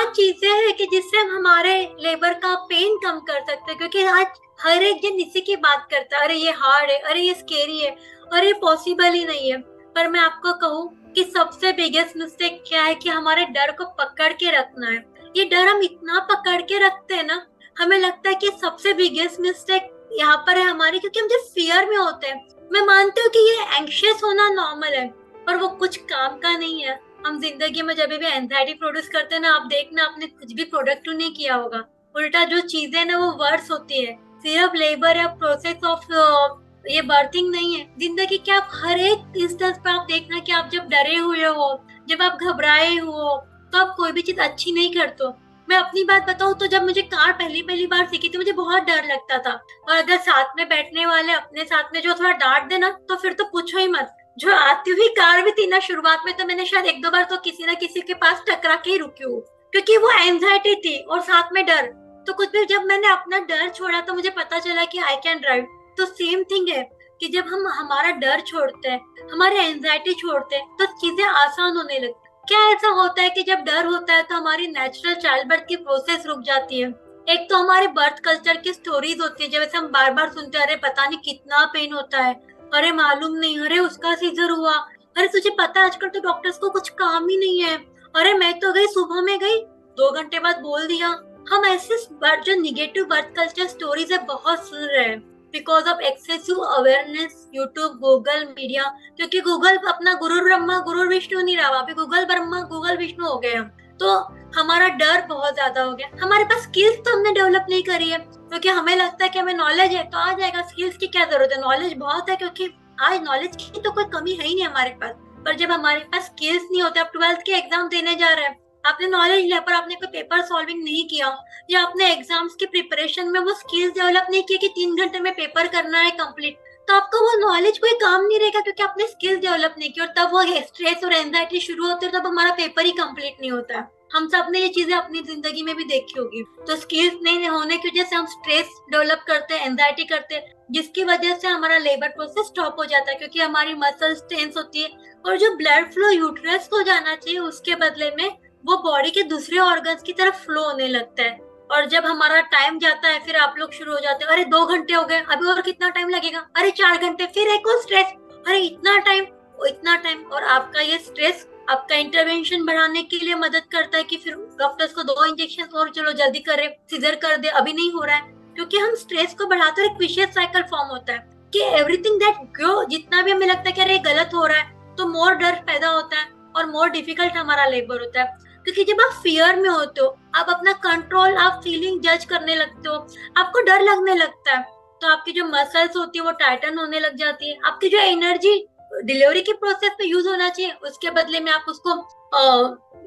बहुत चीजें हैं कि जिससे हम हमारे लेबर का पेन कम कर सकते हैं, क्योंकि आज हर एक जन इसी की बात करता है, अरे ये हार्ड है, अरे ये स्केरी है, अरे ये पॉसिबल ही नहीं है। पर मैं आपको कहूँ कि सबसे बिगेस्ट मिस्टेक क्या है कि हमारे डर को पकड़ के रखना है। ये डर हम इतना पकड़ के रखते हैं ना, हमें लगता है कि सबसे बिगेस्ट मिस्टेक यहाँ पर है हमारी, क्योंकि हम जब फियर में होते हैं, मैं मानती हूँ कि ये एंग्शियस होना नॉर्मल है, पर वो कुछ काम का नहीं है। हम जिंदगी में जब भी एंजाइटी प्रोड्यूस करते हैं ना, आप देखना आपने कुछ भी प्रोडक्टिव नहीं किया होगा, उल्टा जो चीजें ना वो वर्स होती है। सिर्फ लेबर या प्रोसेस ऑफ ये बर्थिंग नहीं है जिंदगी के, आप हर एक इंस्टेंस पे आप देखना कि आप जब डरे हुए हो, जब आप घबराए हो, तो आप कोई भी चीज अच्छी नहीं करते हो। मैं अपनी बात बताऊं तो जब मुझे कार पहली पहली बार सीखी थी, मुझे बहुत डर लगता था। और अगर साथ में बैठने वाले अपने साथ में जो थोड़ा डांट देना, तो फिर तो पूछो ही मत। जो आती हुई कार भी थी ना, शुरुआत में तो मैंने शायद एक दो बार तो किसी ना किसी के पास टकरा के ही रुकी हूँ, क्योंकि वो एंजाइटी थी और साथ में डर। तो कुछ भी जब मैंने अपना डर छोड़ा तो मुझे पता चला कि आई कैन ड्राइव। तो सेम थिंग है कि जब हम हमारा डर छोड़ते हैं, हमारे एंजाइटी छोड़ते हैं, तो चीजें आसान होने लगती। क्या ऐसा होता है कि जब डर होता है तो हमारी नेचुरल चाइल्ड बर्थ की प्रोसेस रुक जाती है। एक तो हमारे बर्थ कल्चर की स्टोरीज होती है, जैसे हम बार बार सुनते हैं, अरे पता नहीं कितना पेन होता है, अरे मालूम नहीं, अरे उसका सीजर हुआ, अरे तुझे पता है आजकल तो डॉक्टर्स को कुछ काम ही नहीं है, अरे मैं तो गई सुबह में गई 2 घंटे बाद बोल दिया। हम ऐसे जो निगेटिव बर्थ कल्चर स्टोरीज है बहुत सुन रहे हैं, because of excessive awareness, YouTube, Google, media. क्योंकि गूगल अपना गुरु ब्रह्मा गुरु विष्णु नहीं रहा, अभी गूगल ब्रह्मा गूगल विष्णु हो गए हम। तो हमारा डर बहुत ज्यादा हो गया। हमारे पास स्किल्स तो हमने डेवलप नहीं करी है, क्योंकि हमें लगता है कि हमें नॉलेज है तो आ जाएगा, स्किल्स की क्या जरूरत है, नॉलेज बहुत है, क्योंकि आज नॉलेज की तो कोई कमी है ही नहीं हमारे पास। पर जब हमारे पास स्किल्स नहीं होते, आप 12th के एग्जाम देने जा रहे हैं, आपने नॉलेज लिया पर आपने कोई पेपर सॉल्विंग नहीं किया, या आपने एग्जाम्स की प्रिपरेशन में वो स्किल्स डेवलप नहीं किए कि 3 घंटे में पेपर करना है कंप्लीट, तो आपका वो नॉलेज कोई काम नहीं रहेगा, क्योंकि आपने स्किल्स डेवलप नहीं की। और तब वो स्ट्रेस और एंजाइटी शुरू होती है, तब हमारा पेपर ही कंप्लीट नहीं होता है। हम सब ने ये चीजें अपनी जिंदगी में भी देखी होगी। तो स्किल्स नहीं होने की वजह से हम स्ट्रेस डेवलप करते हैं, एंजाइटी करते हैं, जिसकी वजह से हमारा लेबर प्रोसेस स्टॉप हो जाता है, क्योंकि हमारी मसल्स टेंस होती है, और जो ब्लड फ्लो यूट्रस को जाना चाहिए उसके बदले में वो बॉडी के दूसरे ऑर्गन्स की तरफ फ्लो होने लगता है। और जब हमारा टाइम जाता है, फिर आप लोग शुरू हो जाते हैं, अरे 2 घंटे हो गए, अभी और कितना टाइम लगेगा, अरे 4 घंटे, फिर एक और स्ट्रेस, अरे इतना टाइम, इतना टाइम। और आपका ये स्ट्रेस आपका इंटरवेंशन बढ़ाने के लिए मदद करता है कि फिर डॉक्टर्स को 2 इंजेक्शन और चलो जल्दी करे, सीजर कर दे, अभी नहीं हो रहा है, क्योंकि हम स्ट्रेस को बढ़ाते हैं। एक विशियस साइकिल फॉर्म होता है कि एवरीथिंग दैट ग्रो, जितना भी हमें लगता है कि अरे गलत हो रहा है, तो मोर डर पैदा होता है और मोर डिफिकल्ट हमारा लेबर होता है। क्योंकि जब आप फियर में होते हो, आप अपना कंट्रोल, आप फीलिंग जज करने लगते हो, आपको डर लगने लगता है, तो आपकी जो मसल्स होती है वो टाइटन होने लग जाती है। आपकी जो एनर्जी डिलीवरी के प्रोसेस में यूज होना चाहिए, उसके बदले में आप उसको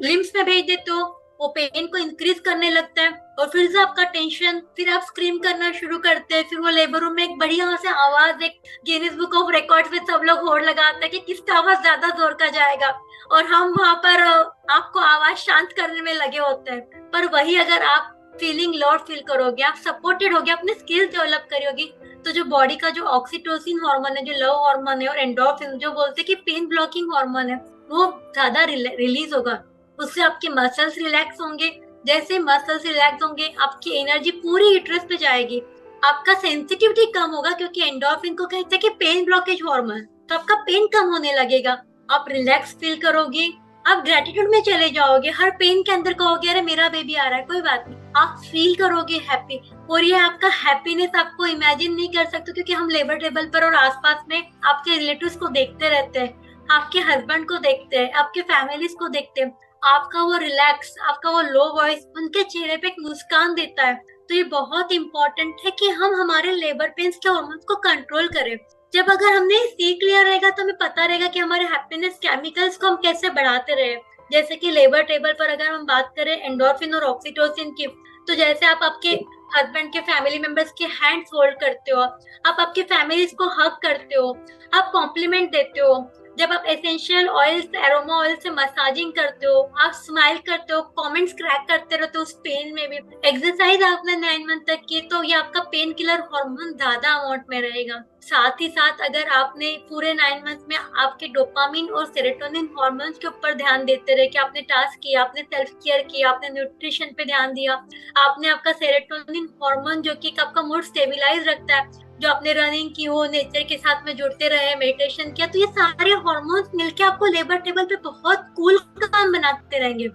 लिम्स में भेज देते हो, वो पेन को इंक्रीज करने लगता है, और फिर से आपका टेंशन, फिर आप स्क्रीम करना शुरू करते हैं। फिर वो लेबर रूम में एक बढ़िया से आवाज, एक गिनीज बुक ऑफ रिकॉर्ड्स में सब लोग होड़ लगाते हैं कि किसका आवाज ज्यादा जोर का जाएगा, और हम वहां पर आपको आवाज शांत करने में लगे होते हैं। पर वही अगर आप फीलिंग लॉर्ड फील करोगे, आप सपोर्टेड होगे, अपने स्किल्स डेवलप करोगे, तो जो बॉडी का जो ऑक्सीटोसिन हार्मोन है, जो लव हार्मोन है, और एंडोर्फिन जो बोलते हैं कि पेन ब्लॉकिंग हार्मोन है, वो ज्यादा रिलीज होगा। उससे आपके मसल्स रिलैक्स होंगे, जैसे मसल्स रिलैक्स होंगे आपकी एनर्जी पूरी यूट्रस पे जाएगी, आपका सेंसिटिविटी कम होगा, क्योंकि एंडोर्फिन को कहते हैं कि पेन ब्लॉकेज हार्मोन, तो आपका पेन कम होने लगेगा, आप रिलैक्स फील करोगे, आप ग्रेटिट्यूड में चले जाओगे, हर पेन के अंदर कहोगे अरे मेरा बेबी आ रहा है, कोई बात नहीं, आप फील करोगे हैप्पी। और ये आपका हैप्पीनेस आपको इमेजिन नहीं कर सकते, क्योंकि हम लेबर टेबल पर और आसपास में आपके रिलेटिव्स को देखते रहते हैं, आपके हस्बैंड को देखते हैं, आपके फैमिलीज को देखते हैं, आपका वो रिलैक्स, आपका वो लो वॉइस उनके चेहरे पे एक मुस्कान देता है। तो ये बहुत इंपॉर्टेंट है कि हम हमारे लेबर पेन्स के हार्मोन्स को कंट्रोल करें। जब अगर हमने सीख लिया रहेगा तो हमें पता रहेगा कि हमारे हैप्पीनेस केमिकल्स को हम कैसे बढ़ाते रहे। जैसे कि लेबर टेबल पर अगर हम बात करें एंडोर्फिन और ऑक्सीटोसिन की, तो जैसे आप आपके हस्बैंड के फैमिली मेंबर्स के हैंड्स होल्ड करते हो, आप आपके फैमिलीज को हग करते हो, आप कॉम्प्लीमेंट देते हो, जब आप एसेंशियल ऑयल्स, एरोमा ऑयल से मसाजिंग करते हो, आप स्माइल करते हो, कमेंट्स क्रैक करते रहते हो उस पेन में भी, एक्सरसाइज आपने 9 मंथ तक की, तो ये आपका पेन किलर हार्मोन ज्यादा अमाउंट में रहेगा। साथ ही साथ अगर आपने पूरे 9 मंथ में आपके डोपामिन और सेरोटोनिन हार्मोन्स के ऊपर ध्यान देते रहे कि आपने टास्क किया, आपने सेल्फ केयर किया, आपने न्यूट्रिशन पे ध्यान दिया, आपने आपका सेरोटोनिन हार्मोन जो कि आपका मूड स्टेबलाइज रखता है, जो आपने रनिंग की हो, नेचर के साथ में जुड़ते रहे, मेडिटेशन किया, तो ये सारे हार्मोन्स मिलके आपको लेबर टेबल पे बहुत कूल काम बनाते रहेंगे।